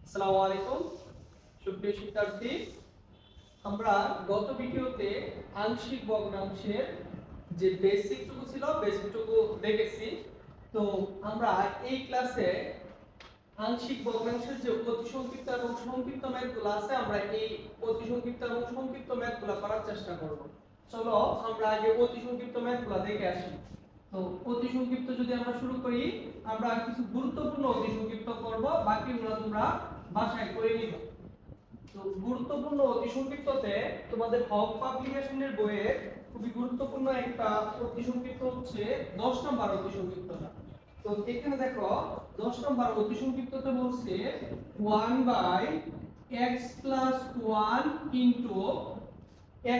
আসসালামু আলাইকুম সুপ্রিয় শিক্ষার্থী, আমরা গত ভিডিওতে আংশিক ভগ্নাংশের যে বেসিকটুকু ছিল বেসিকটুকু দেখেছি। তো আমরা এই ক্লাসে আংশিক ভগ্নাংশের যে অতি সংক্ষিপ্ত এবং সংক্ষিপ্ত ম্যাথগুলো আছে আমরা এই অতি সংক্ষিপ্ত এবং সংক্ষিপ্ত ম্যাথগুলো করার চেষ্টা করব। চলো আমরা আগে অতি সংক্ষিপ্ত ম্যাথগুলো দেখে আসি। তো অতি সংক্ষিপ্ত যদি আমরা শুরু করি, আমরা কিছু গুরুত্বপূর্ণ অতি সংক্ষিপ্ত করব, বাকিগুলো তোমরা বাসায় করে নিবে। তো গুরুত্বপূর্ণ অতি সংক্ষিপ্ততে তোমাদের হক পাবলিকেশনের বইয়ে খুবই গুরুত্বপূর্ণ একটা অতি সংক্ষিপ্ত হচ্ছে 10 নম্বর অতি সংক্ষিপ্তটা। তো এখানে দেখো 10 নম্বর অতি সংক্ষিপ্ততে বলছে 1/x + 1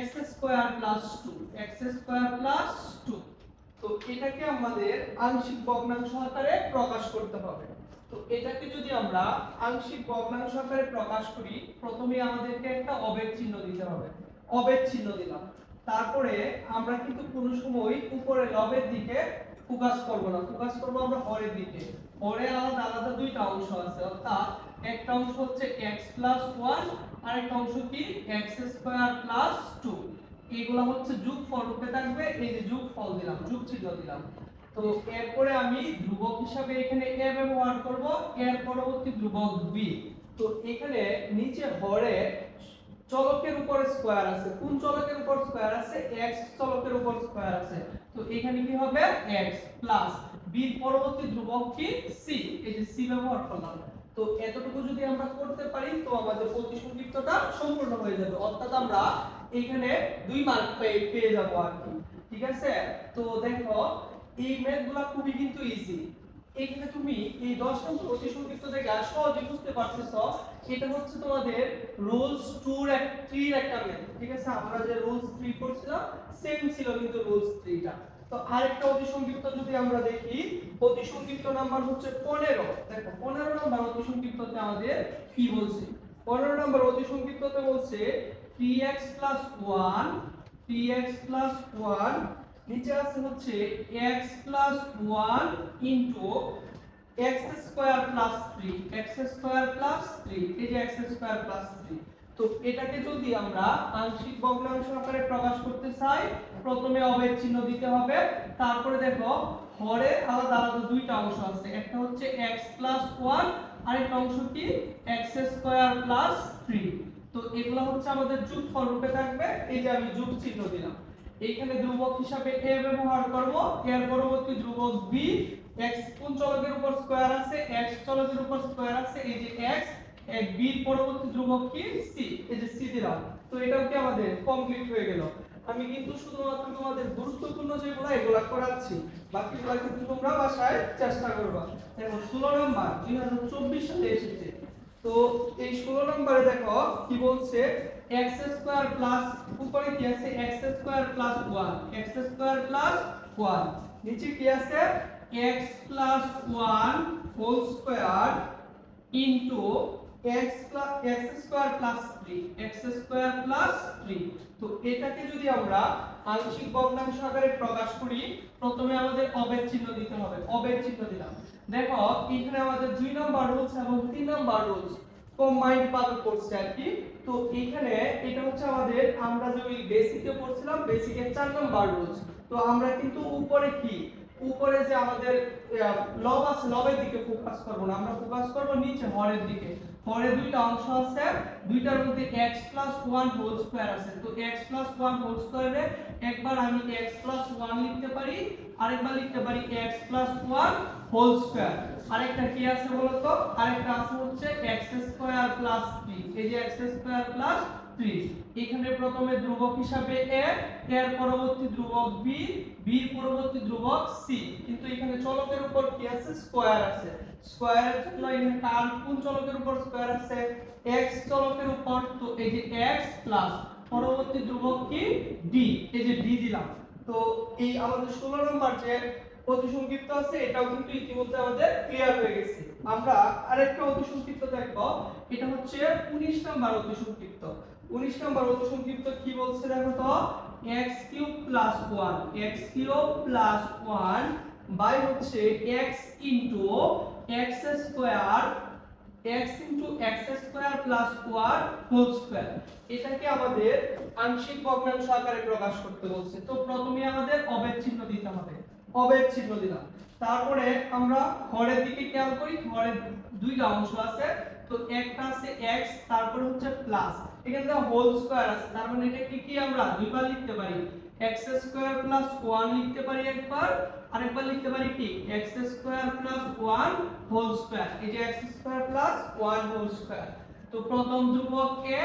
x square plus 2 x square plus 2। তো এটাকে আমাদের আংশিক ভগ্নাংশ আকারে প্রকাশ করতে হবে। তো এটাকে যদি আমরা আংশিক ভগ্নাংশ আকারে প্রকাশ করি, প্রথমে আমাদেরকে একটা অবেদ চিহ্ন দিতে হবে। অবেদ চিহ্ন দিলাম, তারপরে আমরা কিন্তু কোনো সময় উপরে লবের দিকে ফোকাস করব না, ফোকাস করব আমরা হরের দিকে। হরে আলাদা আলাদা দুইটা অংশ আছে, অর্থাৎ একটা অংশ হচ্ছে x + 1 আর একটা অংশ কি x স্কয়ার প্লাস 2। এগুলা হচ্ছে যোগফল রূপে থাকবে, এই যে যোগফল দিলাম, যোগ চিহ্ন দিলাম। তো এরপরে আমি ধ্রুবক হিসাবে এখানে a ব্যবহার করব, এর পরবর্তী ধ্রুবক b। তো এখানে নিচে হরে চলকের উপর স্কয়ার আছে, কোন চলকের উপর স্কয়ার আছে? x চলকের উপর স্কয়ার আছে। তো এখানে কি হবে? x প্লাস b এর পরবর্তী ধ্রুবক কি c, এই যে c ব্যবহার করলাম। তো এতটুকু যদি আমরা করতে পারি তো আমাদের প্রতি সংক্ষিপ্তটা সম্পূর্ণ হয়ে যাবে, অর্থাৎ আমরা এখানে 2 মার্ক পেয়ে যাব আর কি। ঠিক আছে? তো দেখো এই ম্যাথগুলো খুবই কিন্তু ইজি। এখানে তুমি এই 10 নম্বর অতি সংক্ষিপ্ত থেকে সহজে বুঝতে পারতেছো, এটা হচ্ছে তোমাদের রুলস 2 এর 3 এর একটা ম্যাথ। ঠিক আছে? আমরা যে রুলস 3 পড়ছিলাম সেম ছিল কিন্তু রুলস 3 টা। তো আরেকটা অতি সংক্ষিপ্ত যদি আমরা দেখি, অতি সংক্ষিপ্ত নাম্বার হচ্ছে 15। দেখো 15 নাম্বার অতি সংক্ষিপ্ততে আমাদের কি বলছে? 15 নাম্বার অতি সংক্ষিপ্ততে বলছে 3x + 1 3x + 1 নিচে আছে হচ্ছে x + 1 x square plus 3 x square plus 3, এই যে x স্কয়ার প্লাস 3। তো এটাকে যদি আমরা আংশিক ভগ্নাংশ আকারে প্রকাশ করতে চাই, প্রথমে অবেদ চিহ্ন দিতে হবে। তারপরে দেখো হরে আলাদা আলাদা দুইটা অংশ আছে, একটা হচ্ছে x + 1 আর একটা অংশ কি x স্কয়ার প্লাস 3। তো এগুলো হচ্ছে আমাদের যোগফল রূপে থাকবে, এই যে আমি যোগ চিহ্ন দিলাম। এইখানে ধ্রুবক হিসাবে a ব্যবহার করব, এর পরবর্তী ধ্রুবক b। x কোন চলকের উপর স্কয়ার আছে? x চলকের উপর স্কয়ার আছে, এই যে x। এক b এর পরবর্তী ধ্রুবক কি c, এই যে c দিলাম। তো এটাও কি আমাদের কমপ্লিট হয়ে গেল। আমি কিন্তু শুধুমাত্র তোমাদের গুরুত্বপূর্ণ যেগুলো এগুলা করাচ্ছি, বাকিগুলো কিন্তু তোমরা বাসায় চেষ্টা করবা। দেখো 16 নাম্বার 2024 সালে এসেছে। তো এই 16 নম্বরে দেখো কি বলছে, x স্কয়ার প্লাস উপরে কি আছে x square plus 1 x square plus 1, নিচে কি আছে x প্লাস 1 whole square into x square plus 3 x square plus 3। তো এটাকে যদি আমরা আংশিক ভগ্নাংশ আকারে প্রকাশ করি, প্রথমে আমাদের অবেদ চিহ্ন দিতে হবে। অবেদ চিহ্ন দিলাম। দেখো এখানে আমাদের 2 নাম্বার রুলস এবং 3 নাম্বার রুলস কম্বাইন্ড ভাবে পড়ছে আর কি। তো এখানে এটা হচ্ছে আমাদের, আমরা যে ওই বেসিকে পড়ছিলাম বেসিকের 4 নাম্বার রুলস। তো আমরা কিন্তু উপরে কি উপরে যে আমাদের লব আছে লবের দিকে ফোকাস করব না, আমরা ফোকাস করব নিচে হরের দিকে। হরে দুইটা অংশ আছে, দুইটার মধ্যে x + 1 হোল স্কয়ার আছে। তো x + 1 হোল স্কয়ারে একবার আমি x + 1 লিখতে পারি, আরেকবার লিখতে পারি x + 1 হোল স্কয়ার। আরেকটা কি আছে বলতো? আরেকটা আছে হচ্ছে x স্কয়ার প্লাস 3, এই যে x স্কয়ার প্লাস 3। এখানে প্রথমে ধ্রুবক হিসাবে a, এর পরবর্তী ধ্রুবক b, b এর পরবর্তী ধ্রুবক c। কিন্তু এখানে চলকের উপর কি আছে? স্কয়ার আছে। স্কয়ারের জন্য এখানে কার কোন চলকের উপর স্কয়ার আছে? x চলকের উপর। তো এই যে x প্লাস পরবর্তী ধ্রুবক কি d, এই যে d দিলাম। তো এই আমাদের 16 নম্বর যে অতি সংক্ষিপ্ত আছে এটাও কিন্তু ইতিমধ্যে আমাদের ক্লিয়ার হয়ে গেছে। আমরা আরেকটা অতি সংক্ষিপ্ত দেখব, এটা হচ্ছে 19 নাম্বার অতি সংক্ষিপ্ত। 19 নাম্বার অতি সংক্ষিপ্ত কি বলছে দেখো তো, x³ + 1 x³ + 1 বাই হচ্ছে x x² x x square plus y whole square, এটাকে আমাদের আংশিক ভগ্নাংশ আকারে প্রকাশ করতে বলছে। তো প্রথমে আমাদের অবেদ চিহ্ন দিতে হবে, অবেদ চিহ্ন দিলাম। তারপরে আমরা হরের দিকে খেয়াল করি, হরের দুইটা অংশ আছে, তো একটা আছে x, তারপরে হচ্ছে প্লাস, এখানে হোল স্কয়ার আছে, তার মানে এটা কি আমরা দুইবার লিখতে পারি, x স্কয়ার প্লাস 1 লিখতে পারি একবার, আরেকবার লিখতে পারি কি x square plus 1 whole square. এই যে x square plus 1 whole square. তো প্রথম ধ্রুবক a,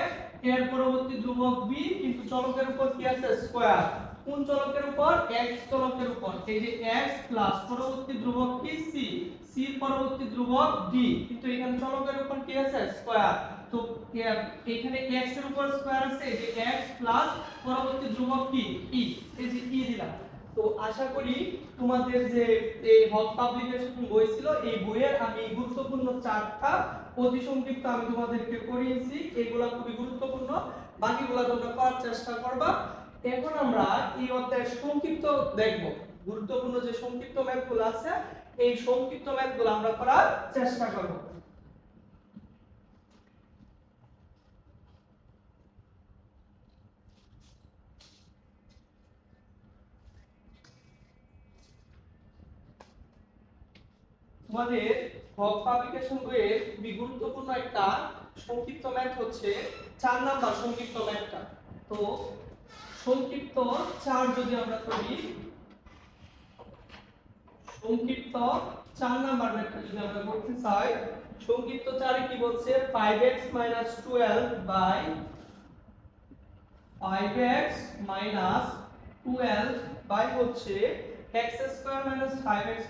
এর পরবর্তী ধ্রুবক b, কিন্তু চলকের উপর কি আছে স্কয়ার, কোন চলকের উপর, x চলকের উপর। এই যে x প্লাস পরবর্তী ধ্রুবক কি c, c এর পরবর্তী ধ্রুবক d, কিন্তু এখানে চলকের উপর কি আছে স্কয়ার। তো এখানে x এর উপর স্কয়ার আছে, এই যে x প্লাস পরবর্তী ধ্রুবক কি e, এই যে e দিলাম। তো আশা করি তোমাদের যে এই হক পাবলিকেশন বই ছিল, এই বইয়ের আমি গুরুত্বপূর্ণ চারটা অতিসংক্ষিপ্ত আমি তোমাদেরকে করিয়েছি, এগুলা খুবই গুরুত্বপূর্ণ, বাকিগুলা তোমরা করার চেষ্টা করবা। এখন আমরা এই অধ্যায়ের সংক্ষিপ্ত দেখব, গুরুত্বপূর্ণ যে সংক্ষিপ্ত ম্যাথগুলো আছে এই সংক্ষিপ্ত ম্যাথগুলো আমরা করার চেষ্টা করব। তোমাদের হক পাবলিকেশন বইয়ের খুবই গুরুত্বপূর্ণ একটা সংক্ষিপ্ত ম্যাথ হচ্ছে 4 নাম্বার সংক্ষিপ্ত ম্যাথটা। তো সংক্ষিপ্ত 4 যদি আমরা করি, সংক্ষিপ্ত 4 নাম্বার ম্যাথটা যদি আমরা করতে চাই, সংক্ষিপ্ত 4 এ কি বলছে 5x 12 বাই 5x 12 বাই হচ্ছে x square 5x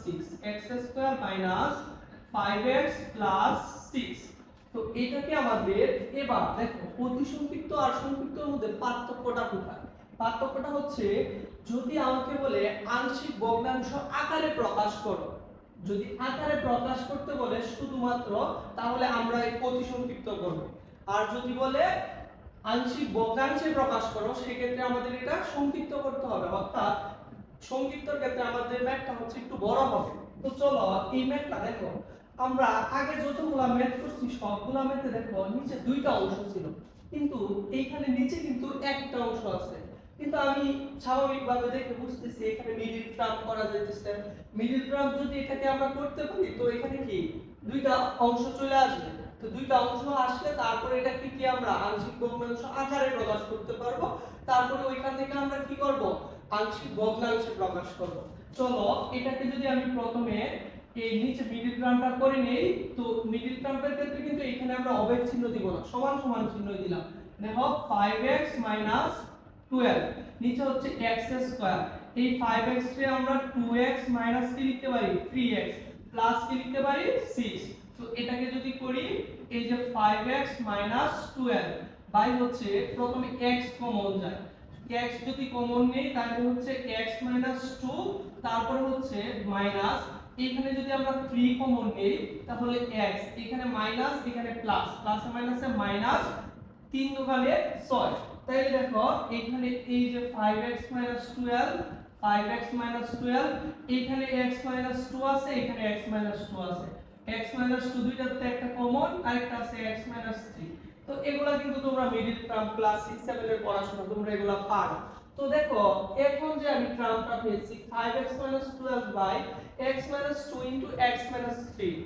6, x square 5x 6। তো এটাকে আমাদের এবার দেখো অতিসংক্ষিপ্ত আর সংক্ষিপ্তর মধ্যে পার্থক্যটা কোথায়, পার্থক্যটা হচ্ছে যদি আমাকে বলে আংশিক ভগ্নাংশ আকারে প্রকাশ করো, যদি আকারে প্রকাশ করতে বলে শুধুমাত্র, তাহলে আমরা এই অতিসংক্ষিপ্ত করব। আর যদি বলে আংশিক ভগ্নাংশে প্রকাশ করো, সেক্ষেত্রে আমাদের এটা সংক্ষিপ্ত করতে হবে, অর্থাৎ সংক্ষিপ্তর ক্ষেত্রে আমাদের ম্যাথটা হচ্ছে একটু বড় হবে। তো চলো এই ম্যাথটা দেখো, আমরা আগে যতগুলা ম্যাথ করছি সবগুলা ম্যাথে দেখো নিচে দুইটা অংশ ছিল, কিন্তু এইখানে নিচে কিন্তু একটা অংশ আছে। কিন্তু আমি স্বাভাবিকভাবে দেখে বুঝতেছি এখানে মিডল টার্ম করা যাইতেছে, মিডল টার্ম যদি এটাকে আমরা করতে পারি তো এখানে কি দুইটা অংশ চলে আসবে। তো দুইটা অংশ আসলে তারপরে এটাকে কি আমরা আংশিক ভগ্নাংশ আকারে প্রকাশ করতে পারবো, তারপরে ওইখান থেকে আমরা কি করব আংশিক ভগ্নাংশে প্রকাশ করব। চলো এটাকে যদি আমি প্রথমে এই নিচে মিডল টার্মটা করে নেই, তো মিডল টার্মের ক্ষেত্রে কিন্তু এখানে আমরা অবেদ চিহ্ন দিব না, সমান সমান চিহ্ন দিলাম। দেখো 5x 12 নিচে হচ্ছে x স্কয়ার, এই 5x কে আমরা 2x মাইনাস কি লিখতে পারি 3x প্লাস কি লিখতে পারি 6। তো এটাকে যদি করি এই যে 5x 12 বাই হচ্ছে প্রথমে x কমন যায়, x যদি কমন নেই তাহলে হচ্ছে x 2, তারপরে হচ্ছে মাইনাস, এখানে যদি আমরা 3 কমন নেই তাহলে x, এখানে মাইনাস এখানে প্লাস, প্লাসে মাইনাসে মাইনাস, 3 দোকানে 6। তাই দেখো এখানে এই যে 5x 12 5x 12, এখানে x 2 আছে, এখানে x 2 আছে, x 2 দুইটাতে একটা কমন, আরেকটা আছে x 3। তো এগুলা কিন্তু তোমরা মিডল টার্ম ক্লাস 6 7 এর পড়াশোনা তোমরা এগুলা পারো। তো দেখো এখন যে আমি টার্মটা পেয়েছি 5x 12 বাই x 2 x 3,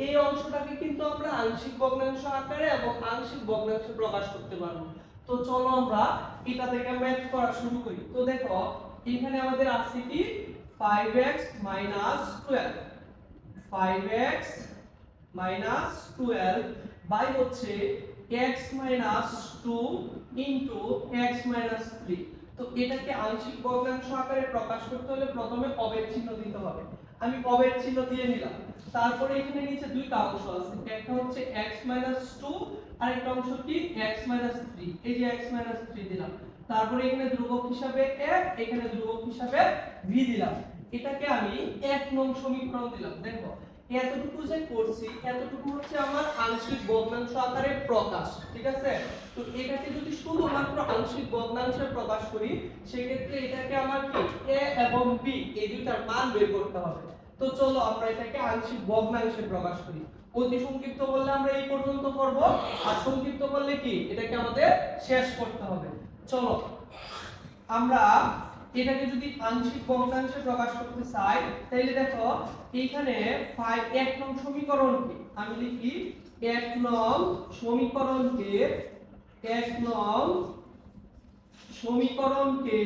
এই অংশটাকে কিন্তু আমরা আংশিক ভগ্নাংশ আকারে এবং আংশিক ভগ্নাংশে প্রকাশ করতে পারবো। তো চলো আমরা এটা থেকে ম্যাথ করা শুরু করি। তো দেখো এখানে আমাদের আছে কি 5x 12, 5x 12 বাই হচ্ছে x 2 x 3। তো এটাকে আংশিক ভগ্নাংশ আকারে প্রকাশ করতে হলে প্রথমে অবেদ চিহ্ন দিতে হবে, আমি অবেদ চিহ্ন দিয়ে নিলাম। তারপরে এখানে নিচে দুইটা অংশ আছে, একটা হচ্ছে x 2 আর একটা অংশ কি x 3, এই যে x 3 দিলাম। তারপরে এখানে ধ্রুবক হিসাবে a, এখানে ধ্রুবক হিসাবে v দিলাম। এটাকে আমি 1 নং সমীকরণ দিলাম। দেখো এতটুকু যে করছি এতটুকু হচ্ছে আমার আংশিক ভগ্নাংশ আকারে প্রকাশ, ঠিক আছে। তো এটাকে যদি শুধুমাত্র আংশিক ভগ্নাংশে প্রকাশ করি সেক্ষেত্রে এটাকে আমার কি a এবং b এই দুইটার মান বের করতে হবে। তো চলো আমরা এটাকে আংশিক ভগ্নাংশে প্রকাশ করি। অতি সংক্ষিপ্ত বললে আমরা এই পর্যন্ত করব, আর সংক্ষিপ্ত বললে কি এটাকে আমাদের শেষ করতে হবে। চলো আমরা এটাকে যদি আংশিক ভগ্নাংশে প্রকাশ করতে চাই তাহলে দেখো এইখানে 1 নং সমীকরণকে আমি লিখি 1 নং সমীকরণকে 1 নং সমীকরণকে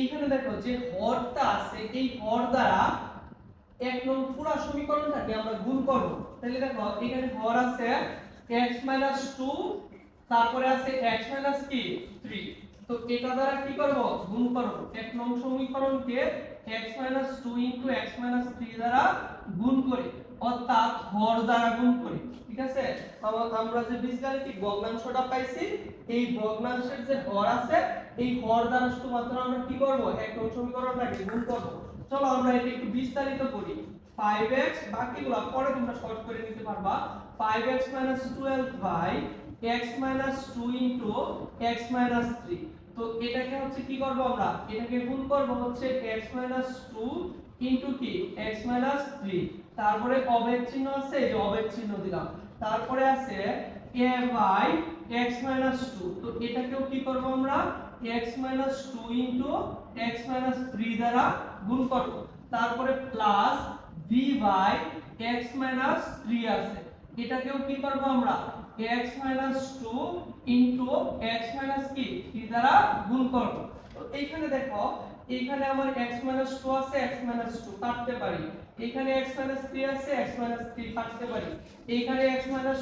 এইখানে দেখো যে হরটা আছে এই হর দ্বারা 1 নং পুরো সমীকরণটাকে আমরা গুণ করব। তাহলে দেখো এখানে হর আছে x 2, তারপরে আছে x কি 3। তো এটা দ্বারা কি করব গুণ করব। 1 নং সমীকরণকে x 2 x 3 দ্বারা গুণ করি, অর্থাৎ হর দ্বারা গুণ করি। ঠিক আছে, আমরা যে বীজগাণিতিক ভগ্নাংশটা পাইছি এই ভগ্নাংশের যে হর আছে এই হর দ্বারা শুধুমাত্র আমরা কি করব 1 নং সমীকরণটাকে গুণ করব। চলো আমরা এটা একটু বিস্তারিত করি। 5x বাকিগুলো পরে তোমরা শর্ট করে নিতে পারবা। 5x 12 by x 2 x 3। তো এটাকে হচ্ছে কি করব আমরা এটাকে গুণ করব হচ্ছে x 2 কি x 3। তারপরে অবেদ চিহ্ন আছে, এই যে অবেদ চিহ্ন দিলাম। তারপরে আছে a বাই x 2। তো এটাকেও কি করব আমরা x 2 x 3 দ্বারা গুণ করব। তারপরে প্লাস b বাই x 3 আছে, এটাকেও কি করব আমরা x 2 x কি 3 দ্বারা গুণ করব। তো এইখানে দেখো এইখানে আমার x 2 আছে, x 2 কাটতে পারি। এখানে x 3 আছে, x 3 কাটতে পারি। এইখানে x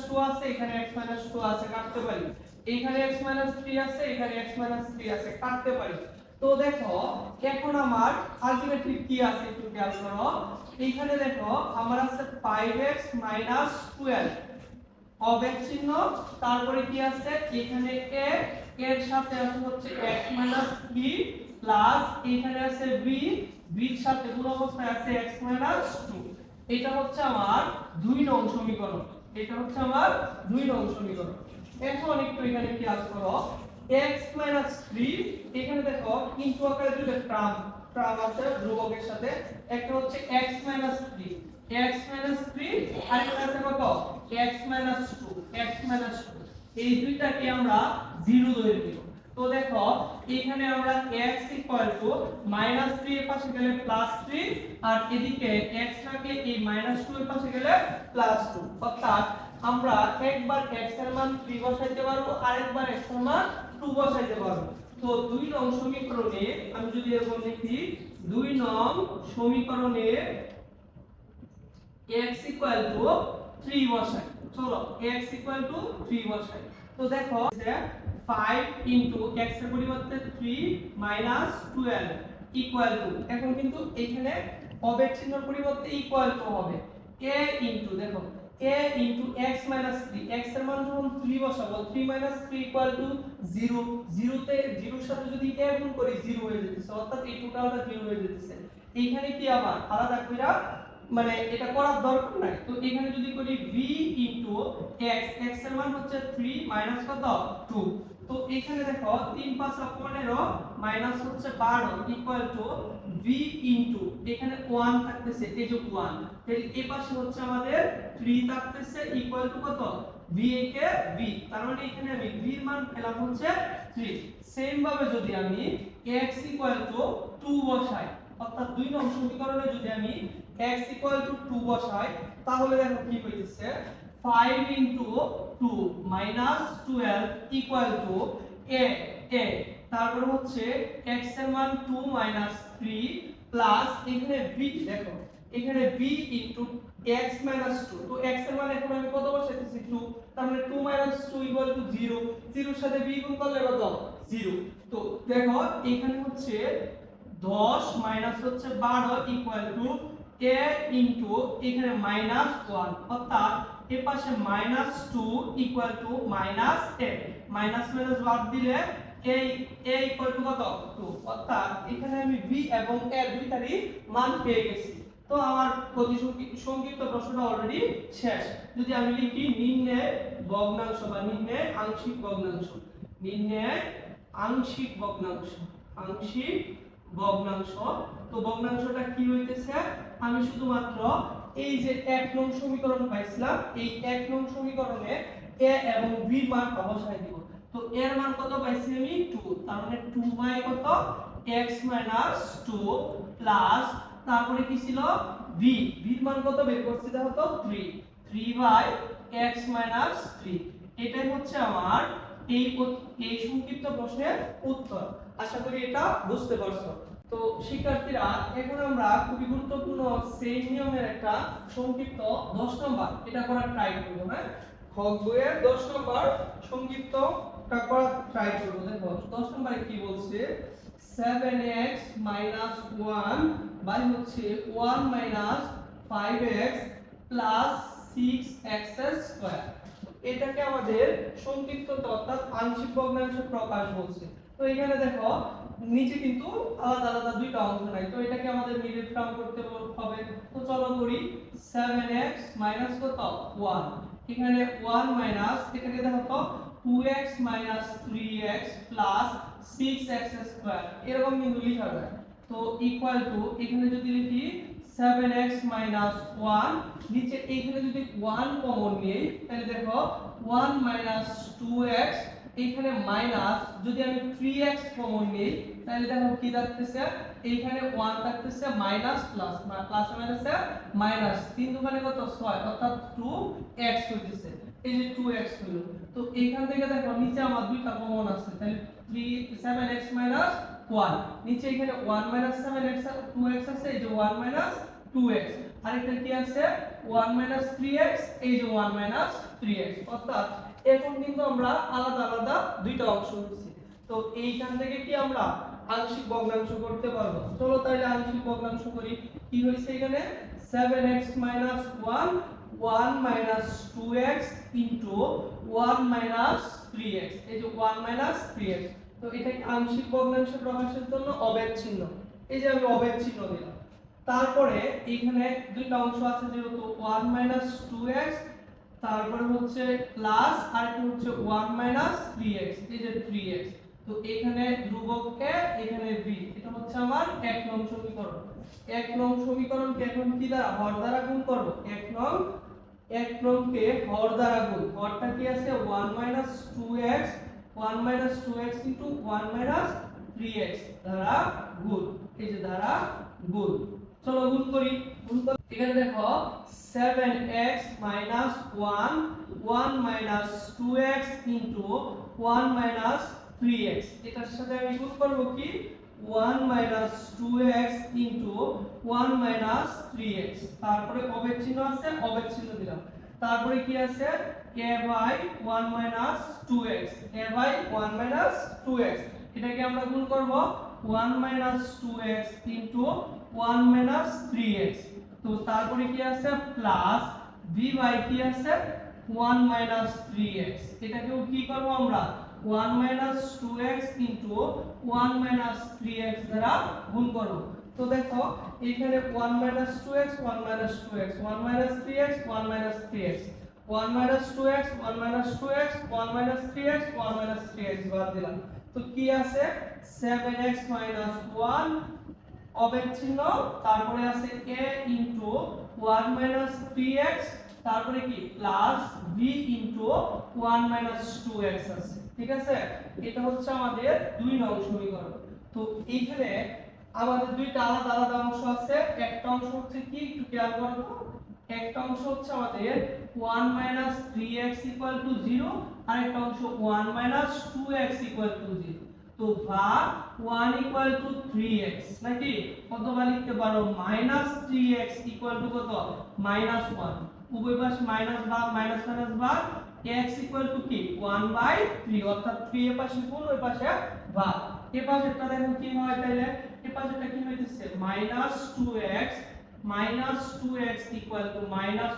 2 আছে, এখানে x 2 আছে, কাটতে পারি। এইখানে x 3 আছে, এখানে x 3 আছে, কাটতে পারি। তো দেখো এখন আমার আলটিমেটলি কি আছে একটু খেয়াল করো। এইখানে দেখো আমার আছে 5x 12 অবেদ চিহ্ন, তারপরে কি আছে এখানে a এর সাথে আছে হচ্ছে x 3 প্লাস এখানে আছে b এর সাথে গুণ অবস্থায় আছে x 2। এটা হচ্ছে আমার 2 নং সমীকরণ। এটা হচ্ছে আমার 2 নং সমীকরণ। এখন একটু এখানে খেয়াল করো x 3 এখানে দেখো ইনটু আকারে দুটো টার্ম আছে ধ্রুবকের সাথে। একটা হচ্ছে x 3 x 3 আর একটা আছে কত x 2 x 2। এই দুইটাকে আমরা 0 ধরে নিব। তো দেখো এখানে আমরা x -3 এর পাশে গেলে +3, আর এদিকে x থাকলে এই -2 এর পাশে গেলে +2। অর্থাৎ আমরা একবার x এর মান 3 বসাইতে পারবো, আরেকবার x এর মান 2 বসাইতে পারবো। তো 2 নং সমীকরণে আমি যদি এরকম লিখি 2 নং সমীকরণে x 3 বসাই। চলো x 3 বসাই। তো দেখো 5 x এর পরিবর্তে 3 12 ইকুয়াল টু, এখন কিন্তু এখানে অবেদ চিহ্নের পরিবর্তে ইকুয়াল টু হবে a দেখো a x 3। x এর মান যখন 3 বসাবো 3 3 ইকুয়াল টু 0। 0 তে 0 এর সাথে যদি a গুণ করি 0 হয়ে যেতেছে, অর্থাৎ এই টোটালটা 0 হয়ে যেতেছে। এইখানে কি আবার আলাদা কইরা মানে এটা করার দরকার নাই। তো এখানে যদি করি v x, x এর মান হচ্ছে 3 মাইনাস কত 2। তো এখানে দেখো 3 5 15 মাইনাস হচ্ছে 12 ইকুয়াল টু v এখানে 1 থাকতেছে, এই যে 1। তাহলে এই পাশে হচ্ছে আমাদের 3 থাকতেছে ইকুয়াল টু কত v কে v, তার মানে এখানে আমি v এর মান পেলাম হচ্ছে 3। সেম ভাবে যদি আমি x 2 বসাই, অর্থাৎ 2 নং সমীকরণে যদি আমি x 2 বসাই তাহলে দেখো কি হইতেছে 5 2 12 ইকুয়াল টু a তারপর হচ্ছে x এর মান 2 3 প্লাস এখানে b, দেখো এখানে b x 2। তো x এর মান এখন আমি কত বসাইতেছি 2, তার মানে 2 2 ইকুয়াল টু 0। 0 এর সাথে b গুণ করলে কত 0। তো দেখো এখানে হচ্ছে 10 মাইনাস হচ্ছে 12 ইকুয়াল টু a এখানে -1, অর্থাৎ এর পাশে -2 equal to -a। Minus minus বাদ দিলে a ইকুয়াল টু কত 2, অর্থাৎ এখানে আমি b এবং a দুইটারই মান পেয়ে গেছি। তো আমার সংক্ষিপ্ত প্রশ্নটা অলরেডি শেষ। যদি আমি লিখি নির্ণয় ভগ্নাংশ বা নির্ণয় আংশিক ভগ্নাংশ, নির্ণয় আংশিক ভগ্নাংশ, আংশিক ভগ্নাংশ। তো ভগ্নাংশটা কি হইতেছে আমি শুধুমাত্র এই যে 1 নং সমীকরণ পাইছিলাম, এই 1 নং সমীকরণে a এবং b এর মান বসাই দিব। তো এর মান কত পাইছি আমি 2, তার মানে 2 কত x 2 প্লাস তারপরে কি ছিল b, b এর মান কত বের করছি দেখো তো 3 x 3। এটাই হচ্ছে আমার এই সংক্ষিপ্ত প্রশ্নের উত্তর। আশা করি এটা বুঝতে পারছো। তো শিক্ষার্থীরা, এখন আমরা খুবই গুরুত্বপূর্ণ সেই নিয়মের একটা সংক্ষিপ্ত 10 নম্বর এটা করার ট্রাই করব। হ্যাঁ, খ বইয়ের 10 নম্বর সংক্ষিপ্তটা করার ট্রাই করব। দেখো 10 নম্বরে কি বলছে, 7x 1 বাই হচ্ছে 1 5x 6x স্কয়ার। এটাকে আমাদের সংক্ষিপ্ত অর্থাৎ আংশিক ভগ্নাংশ প্রকাশ বলছে। তো এখানে দেখো নিচে কিন্তু আলাদা আলাদা দুইটা অংশ নাই, তো এটাকে আমাদের মিডল টার্ম করতে হবে। তো চলো করি, 7x মাইনাস কত 1, এখানে 1 মাইনাস এখানে দেখো তো 2x 3x 6x স্কয়ার, এরকম কিন্তু লেখা যায়। তো ইকুয়াল টু এখানে যদি লিখি 7x 1, নিচে এইখানে যদি 1 কমন নেই তাহলে দেখো 1 2x, এইখানে মাইনাস যদি আমি 3x কমন নেই তাহলে দেখো কি থাকতেছে, এইখানে 1 থাকতেছে মাইনাস প্লাস প্লাস মাইনাসে মাইনাস, 3 দুগুণে কত 6, অর্থাৎ 2x হইতেছে। এই যে 2x হলো, তো এইখান থেকে দেখো নিচে আমার দুইটা কমন আছে, তাহলে 7x 1, নিচে এখানে 1 7x 2x আছে, এই যে 1 2x, আরেকটা কি আছে 1 3x, এই যে 1 3x। অর্থাৎ এখন কিন্তু আমরা আলাদা আলাদা দুইটা অংশ হচ্ছে। তো এইখান থেকে কি আমরা আংশিক ভগ্নাংশ করতে পারবো। চলো তাহলে আংশিক ভগ্নাংশ করি। কি হইছে এখানে 7x 1 2x 1 3x, এই যে 1 3x। তো এটা কি আংশিক ভগ্নাংশ প্রকাশের জন্য অবেদ চিহ্ন, এই যে আমি অবেদ চিহ্ন দিলাম। তারপরে এখানে দুইটা অংশ আছে যেহেতু 1 2x, তারপরে হচ্ছে প্লাস আর একটা হচ্ছে 1 3x, এই যে 3x। তো এখানে ধ্রুবক a, এখানে b, এটা হচ্ছে আমার 1 নং সমীকরণ। 1 নং সমীকরণকে এখন কি দ্বারা হর দ্বারা গুণ করব। 1 নংকে হর দ্বারা গুণ, হরটা কি আছে 1 2x 2x 1 3x দ্বারা গুণ, এই যে দ্বারা গুণ। চলো গুণ করি। এখানে দেখো 7x 1 2x 1 3x, এটার সাথে আমি গুণ করব কি 1 2x 1 3x, তারপরে অবেদ চিহ্ন আছে, অবেদ চিহ্ন দিলাম। তারপরে কি আছে a by 1 2x, a by 1 2x, এটাকে আমরা গুণ করব 1 2x 1 3x। তো তারপরে কি আছে প্লাস b বাই কি আছে 1 3x, এটাকেও কি করব আমরা 1 2x 1 3x দ্বারা গুণ করব। তো দেখো এখানে 1 2x 1 2x 1 3x 1 3x 1 2x 1 2x 1 3x 1 3x বাদ দিলাম। তো কি আছে 7x 1 অবেদ চিহ্ন, তারপরে আছে a 1 3x, তারপরে কি প্লাস b 1 2x আছে। ঠিক আছে, এটা হচ্ছে আমাদের 2 নং সমীকরণ। তো এইখানে আমাদের দুইটা আলাদা আলাদা অংশ আছে। একটা অংশ হচ্ছে কি একটু খেয়াল করো তো, একটা অংশ হচ্ছে আমাদের 1 3x 0, আর একটা অংশ 1 2x 0। তো ভাগ 1 3x নাকি কতবার লিখতে পারো -3x কত -1, উভয় পাশে মাইনাস ভাগ মাইনাস মাইনাস ভাগ, x কি 1/3, অর্থাৎ 3 এর পাশে গুণ ওই পাশে ভাগ। এই পাশেরটা দেখো কি হয়, তাইলে এই পাশেরটা কি হইতেছে -2x 2x -1 মাইনাস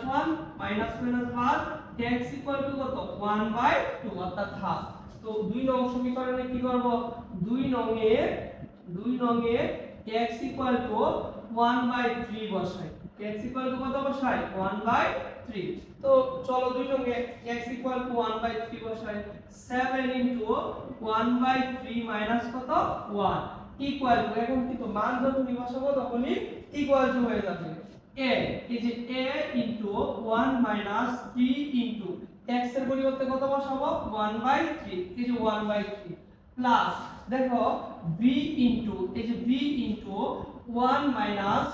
মাইনাস ভাগ x কত 1/2, অর্থাৎ হাফ। তো 2 নং সমীকরণে কি করব, 2 নং এ x 1/3 বসাই। x কত বসাই 1/3। তো চলো 2 নং এ x 1/3 বসাই। 7 1/3 মাইনাস কত 1 ইকুয়াল টু, এখন কিন্তু মান যখনই বসাবো তখনই ইকুয়াল টু হয়ে যাবে। a, এই যে a into 1 minus 3 into x এর পরিবর্তে কত বসাবো 1/3, এই যে 1/3 প্লাস দেখো b ইনটু এই যে b ইনটু 1 মাইনাস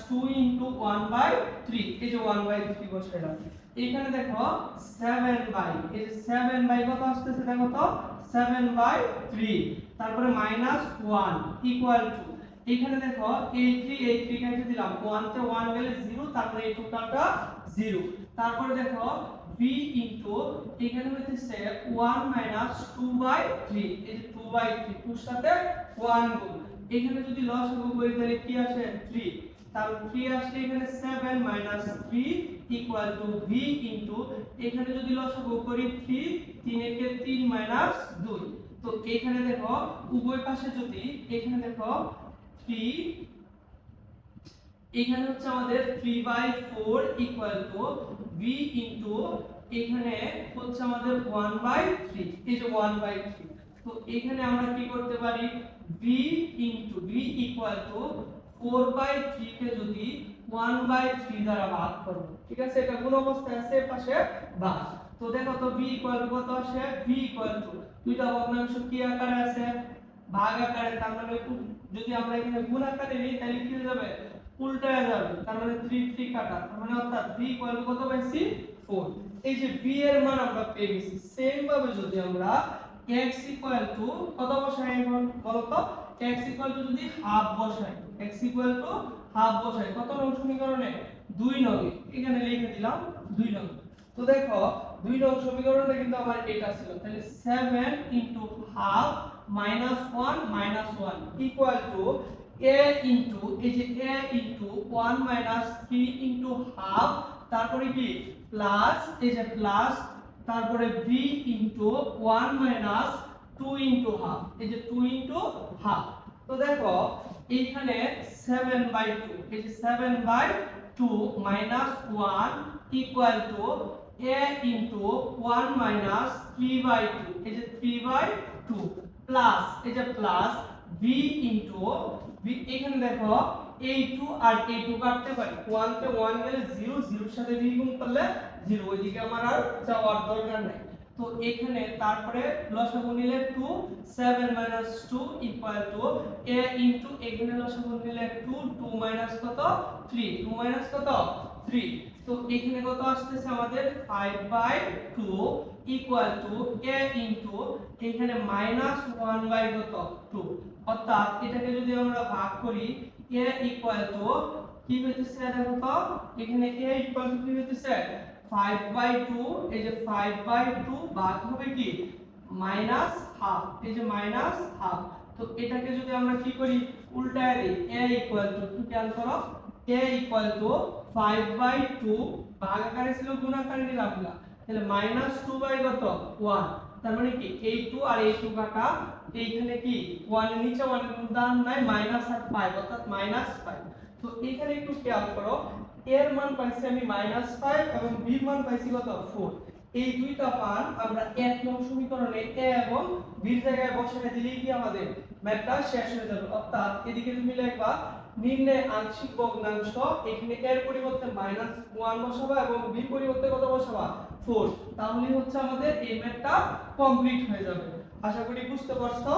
2 ইনটু 1/3, এই যে 1/3 বসাইলাম। এখানে দেখো 7 বাই, এই যে 7 বাই কত আসতেছে দেখো তো 7/3, তারপরে মাইনাস 1 ইকুয়াল টু এখানে দেখো এই 3 কেটে দিলাম, 1 তে 1 গেলে 0, তারপরে এই টোটালটা 0, তারপরে দেখো b ইনটু এখানে হইতেছে 1 মাইনাস 2/3, এই যে 2/3 2 এর সাথে 1 গুণ, এখানে যদি লসাগু করি তাহলে কি আসে 3, তাহলে 3 আসলে এখানে 7 minus 3 equal to v into এখানে যদি লসাগু করি 3 3 একে 3 মাইনাস 2, তো এখানে দেখো উভয় পাশে যদি এখানে দেখো 3 এখানে হচ্ছে আমাদের 3/4 ইকুয়াল টু v ইনটু এখানে হচ্ছে আমাদের 1/3, এই যে 1/3, তো এখানে আমরা কি করতে পারি v into v equal to 4/3 কে যদি 1/3 দ্বারা ভাগ করব, ঠিক আছে, এটা কোন অবস্থায় আছে পাশে ভাগ, তো দেখো তো v ইকুয়াল টু কত আসে v ইকুয়াল টু দুইটা ভগ্নাংশ কি আকারে আছে ভাগ আকারে, তার মানে যদি আমরা এখানে গুণ আকারে নিই তাহলে কি হয়ে যাবে উল্টায়া যাবে, তার মানে 3 3 কাটা, তার মানে অর্থাৎ v ইকুয়াল টু কত পাইছি 4, এই যে v এর মান আমরা পেয়ে গেছি। সেম ভাবে যদি আমরা x ইকুয়াল টু কত বসাই এখন বলো তো, x ইকুয়াল টু যদি হাফ বসাই, x ইকুয়াল টু হাফ বসাই কত নং সমীকরণে 2 নং, এখানে লিখে দিলাম 2 নং, তো দেখো 2 নং সমীকরণটা কিন্তু আমার এটা ছিল, তাহলে 7 into half minus 1 minus 1 equal to a into এই যে a into 1 minus 3 into half, তারপরে কি প্লাস এই যে প্লাস, তারপরে b into 1 minus 2 into half, এই যে 2 ইনটু হাফ, তো দেখো এইখানে 7/2, এই যে 7/2 minus 1 equal to a into 1 minus 3/2, এই যে 3/2 প্লাস এই যে প্লাস v ইনটু v, এখানে দেখো এই 2 আর এই 2 কাটতে পারি, 1 তে 1 গেলে 0, 0 এর সাথে v গুণ করলে 0, ওইদিকে আমার আর যাওয়ার দরকার নাই, তো এখানে তারপরে লসাগু নিলে 2 7 minus 2 equal to a into এখানে লসাগু নিলে 2 2 মাইনাস কত 3, 2 মাইনাস কত 3, তো এখানে কত আসতেছে আমাদের 5/2 ইকুয়াল টু a ইনটু এখানে মাইনাস 1 বাই কত 2, অর্থাৎ এটাকে যদি আমরা ভাগ করি a ইকুয়াল টু কি হইতেছে দেখো তো, এখানে a ইকুয়াল টু কি হইতেছে 5/2, এই যে 5/2 ভাগ হবে কি মাইনাস হাফ, এই যে মাইনাস হাফ, তো এটাকে যদি আমরা কি করি উল্টায় দেই a ইকুয়াল টু কি খেয়াল করো a ইকুয়াল টু 5/2 ভাগ আকারে ছিল গুণ আকারে নিলাম না, তাহলে মাইনাস 2 বাই কত 1, তার মানে কি এই 2 আর এই 2 কাটা, এইখানে কি 1 এর নিচে 1 এর দাম নাই মাইনাস আর 5, অর্থাৎ -5, তো এখানে একটু খেয়াল করো এর মান পাইছি আমি -5 এবং b এর মান পাইছি কত 4, এই দুইটা মান আমরা এক নং সমীকরণে a এবং b এর জায়গায় বসায় দিলেই কি আমাদের ম্যাথটা শেষ হয়ে যাবে, অর্থাৎ এদিকে তুমি লিখবা নির্ণয় আংশিক ভগ্নাংশ, এখানে এর পরিবর্তে -1 বসাবা এবং b এর পরিবর্তে কত বসাবা 4, তাহলে হচ্ছে আমাদের এই ম্যাথটা কমপ্লিট হয়ে যাবে। আশা করি বুঝতে পারছো।